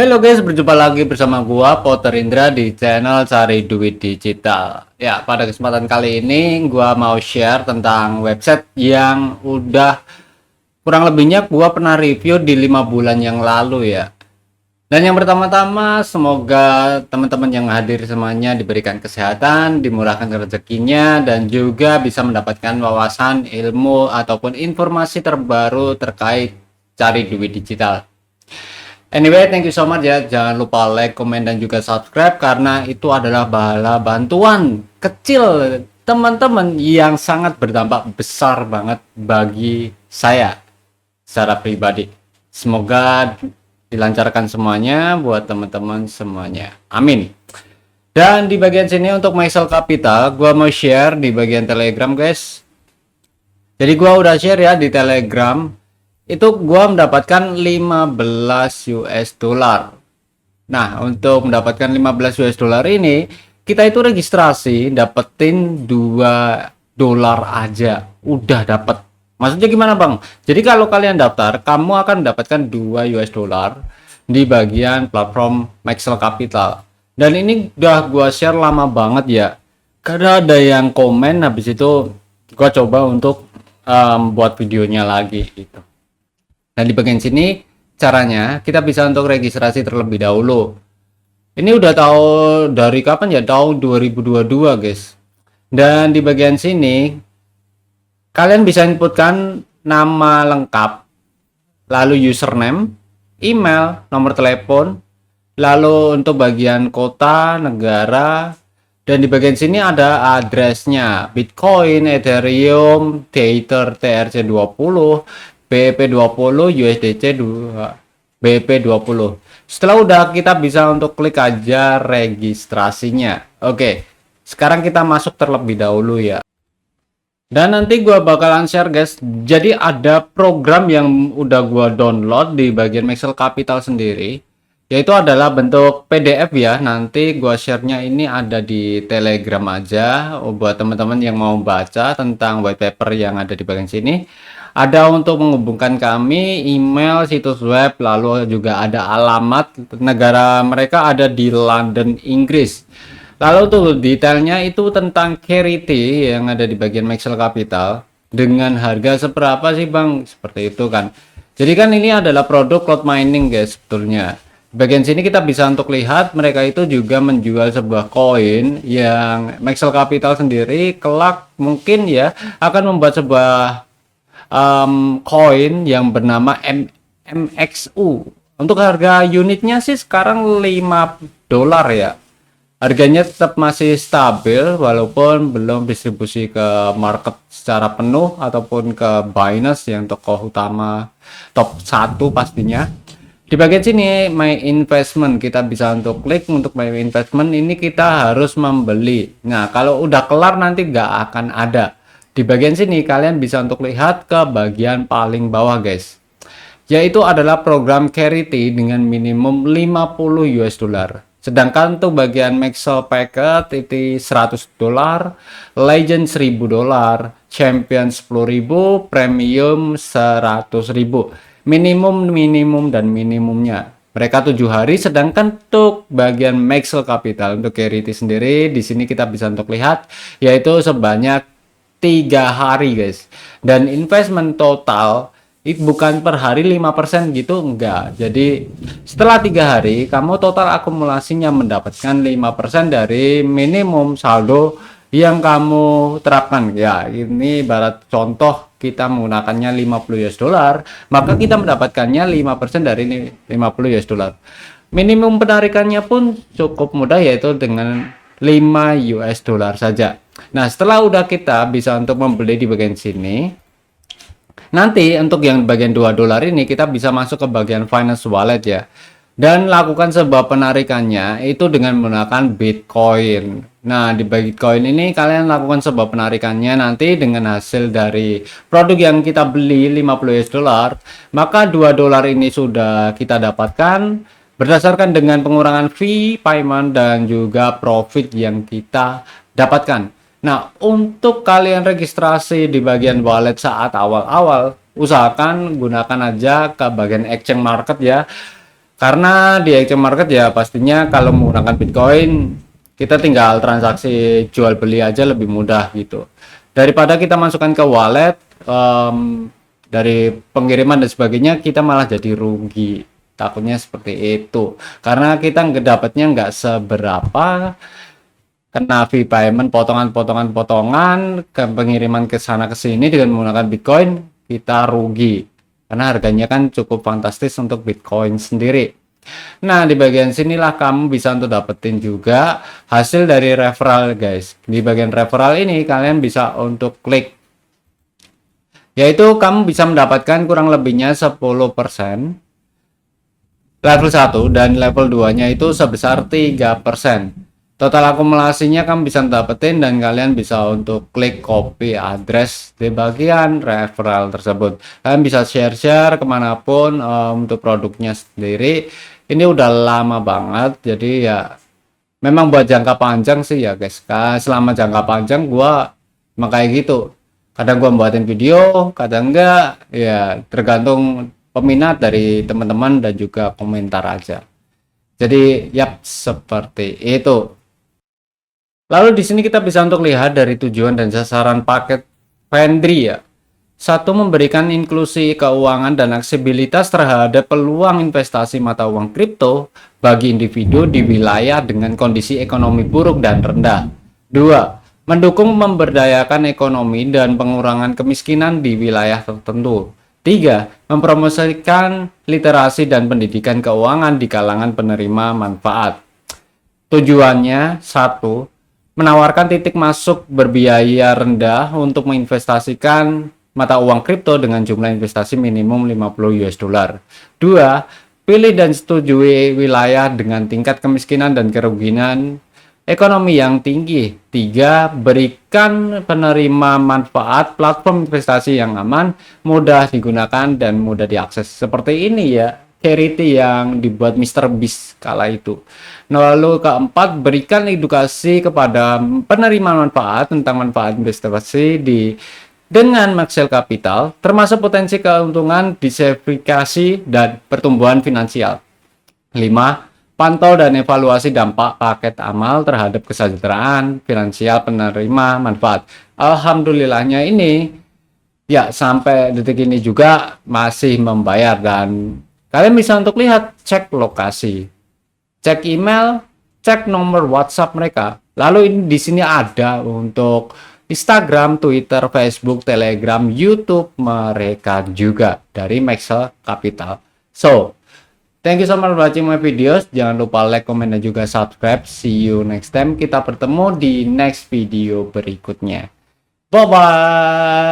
Halo guys, berjumpa lagi bersama gua Potter Indra di channel Cari Duit Digital. Ya, pada kesempatan kali ini gua mau share tentang website yang udah kurang lebihnya gua pernah review di 5 bulan yang lalu ya. Dan yang pertama-tama, semoga teman-teman yang hadir semuanya diberikan kesehatan, dimurahkan rezekinya, dan juga bisa mendapatkan wawasan, ilmu, ataupun informasi terbaru terkait cari duit digital. Anyway, thank you so much ya. Jangan lupa like, komen, dan juga subscribe karena itu adalah bala bantuan kecil teman-teman yang sangat berdampak besar banget bagi saya secara pribadi. Semoga dilancarkan semuanya buat teman-teman semuanya. Amin. Dan di bagian sini untuk Myself Capital, gua mau share di bagian Telegram, guys. Jadi gua udah share ya di Telegram. Itu gua mendapatkan 15 US dollar. Nah, untuk mendapatkan 15 US dollar ini, kita itu registrasi dapetin 2 dolar aja udah dapat. Maksudnya gimana, Bang? Jadi kalau kalian daftar, kamu akan mendapatkan 2 US dollar di bagian platform Myself Capital. Dan ini udah gua share lama banget ya. Karena ada yang komen, habis itu gua coba untuk buat videonya lagi gitu. Dan di bagian sini caranya kita bisa untuk registrasi terlebih dahulu. Ini udah tahu dari kapan ya? Tahun 2022, guys. Dan di bagian sini kalian bisa inputkan nama lengkap, lalu username, email, nomor telepon, lalu untuk bagian kota, negara, dan di bagian sini ada addressnya Bitcoin, Ethereum, Tether, TRC20, BEP20, USDC 2, BEP20. Setelah udah kita bisa untuk klik aja registrasinya. Oke, sekarang kita masuk terlebih dahulu ya. Dan nanti gua bakalan share, guys. Jadi ada program yang udah gua download di bagian Myself Capital sendiri, yaitu adalah bentuk PDF ya. Nanti gua share-nya ini ada di Telegram aja buat teman-teman yang mau baca tentang white paper yang ada di bagian sini. Ada untuk menghubungkan kami, email, situs web, lalu juga ada alamat. Negara mereka ada di London, Inggris. Lalu tuh detailnya itu tentang Carity yang ada di bagian Myself Capital. Dengan harga seberapa sih, Bang? Seperti itu kan. Jadi kan ini adalah produk cloud mining, guys, sebetulnya. Bagian sini kita bisa untuk lihat mereka itu juga menjual sebuah koin yang Myself Capital sendiri kelak mungkin ya akan membuat sebuah koin yang bernama MXU. Untuk harga unitnya sih sekarang 5 dolar ya. Harganya tetap masih stabil walaupun belum distribusi ke market secara penuh ataupun ke Binance yang tokoh utama top 1 pastinya. Di bagian sini My Investment kita bisa untuk klik untuk My Investment, ini kita harus membeli. Nah, kalau udah kelar nanti nggak akan ada. Di bagian sini kalian bisa untuk lihat ke bagian paling bawah, guys. Yaitu adalah program Carity dengan minimum 50 US dollar. Sedangkan untuk bagian Myself Packet itu 100 dolar, Legend 1000 dolar, Champion 10.000, Premium 100.000. Minimum dan minimumnya. Mereka 7 hari, sedangkan untuk bagian Myself Capital untuk Carity sendiri di sini kita bisa untuk lihat yaitu sebanyak 3 hari, guys. Dan investment total itu bukan per hari 5% gitu, enggak. Jadi setelah 3 hari kamu total akumulasinya mendapatkan 5% dari minimum saldo yang kamu terapkan ya. Ini ibarat contoh kita menggunakannya 50 US dollar, maka kita mendapatkannya 5% dari 50 US dollar. Minimum penarikannya pun cukup mudah yaitu dengan 5 US dollar saja. Nah, setelah udah kita bisa untuk membeli di bagian sini, nanti untuk yang bagian 2 dolar ini kita bisa masuk ke bagian finance wallet ya. Dan lakukan sebuah penarikannya itu dengan menggunakan Bitcoin. Nah, di Bitcoin ini kalian lakukan sebuah penarikannya nanti dengan hasil dari produk yang kita beli 50 US dollar, maka 2 dolar ini sudah kita dapatkan berdasarkan dengan pengurangan fee, payment, dan juga profit yang kita dapatkan. Nah, untuk kalian registrasi di bagian wallet saat awal-awal, usahakan gunakan aja ke bagian exchange market ya. Karena di exchange market ya pastinya kalau menggunakan Bitcoin kita tinggal transaksi jual beli aja lebih mudah gitu. Daripada kita masukkan ke wallet dari pengiriman dan sebagainya, kita malah jadi rugi. Takutnya seperti itu. Karena kita dapatnya nggak seberapa, kena fee payment, potongan-potongan ke pengiriman ke sana ke sini dengan menggunakan Bitcoin, kita rugi. Karena harganya kan cukup fantastis untuk Bitcoin sendiri. Nah, di bagian sinilah kamu bisa untuk dapetin juga hasil dari referral, guys. Di bagian referral ini kalian bisa untuk klik, yaitu kamu bisa mendapatkan kurang lebihnya 10% level 1 dan level 2 nya itu sebesar 3%. Total akumulasinya kamu bisa dapetin dan kalian bisa untuk klik copy address di bagian referral tersebut. Kalian bisa share-share kemanapun untuk produknya sendiri. Ini udah lama banget, jadi ya memang buat jangka panjang sih ya guys. Selama jangka panjang gua kayak gitu. Kadang gua buatin video, kadang enggak. Ya tergantung peminat dari teman-teman dan juga komentar aja. Jadi yap seperti itu. Lalu di sini kita bisa untuk lihat dari tujuan dan sasaran paket Vendri ya. Satu, memberikan inklusi keuangan dan aksesibilitas terhadap peluang investasi mata uang kripto bagi individu di wilayah dengan kondisi ekonomi buruk dan rendah. Dua, mendukung memberdayakan ekonomi dan pengurangan kemiskinan di wilayah tertentu. Tiga, mempromosikan literasi dan pendidikan keuangan di kalangan penerima manfaat. Tujuannya, satu, menawarkan titik masuk berbiaya rendah untuk menginvestasikan mata uang kripto dengan jumlah investasi minimum 50 US dollar. Dua, pilih dan setujui wilayah dengan tingkat kemiskinan dan kerugian ekonomi yang tinggi. Tiga, berikan penerima manfaat platform investasi yang aman, mudah digunakan dan mudah diakses. Seperti ini ya, charity yang dibuat Mr. Beast kala itu. Nah, lalu keempat, berikan edukasi kepada penerima manfaat tentang manfaat investasi dengan Maxwell Capital, termasuk potensi keuntungan, diversifikasi, dan pertumbuhan finansial. 5. Pantau dan evaluasi dampak paket amal terhadap kesejahteraan finansial penerima manfaat. Alhamdulillahnya ini ya sampai detik ini juga masih membayar, dan kalian bisa untuk lihat, cek lokasi, cek email, cek nomor WhatsApp mereka. Lalu ini di sini ada untuk Instagram, Twitter, Facebook, Telegram, YouTube mereka juga dari Maxwell Capital. So, thank you so much for watching my videos. Jangan lupa like, comment, dan juga subscribe. See you next time. Kita bertemu di next video berikutnya. Bye-bye.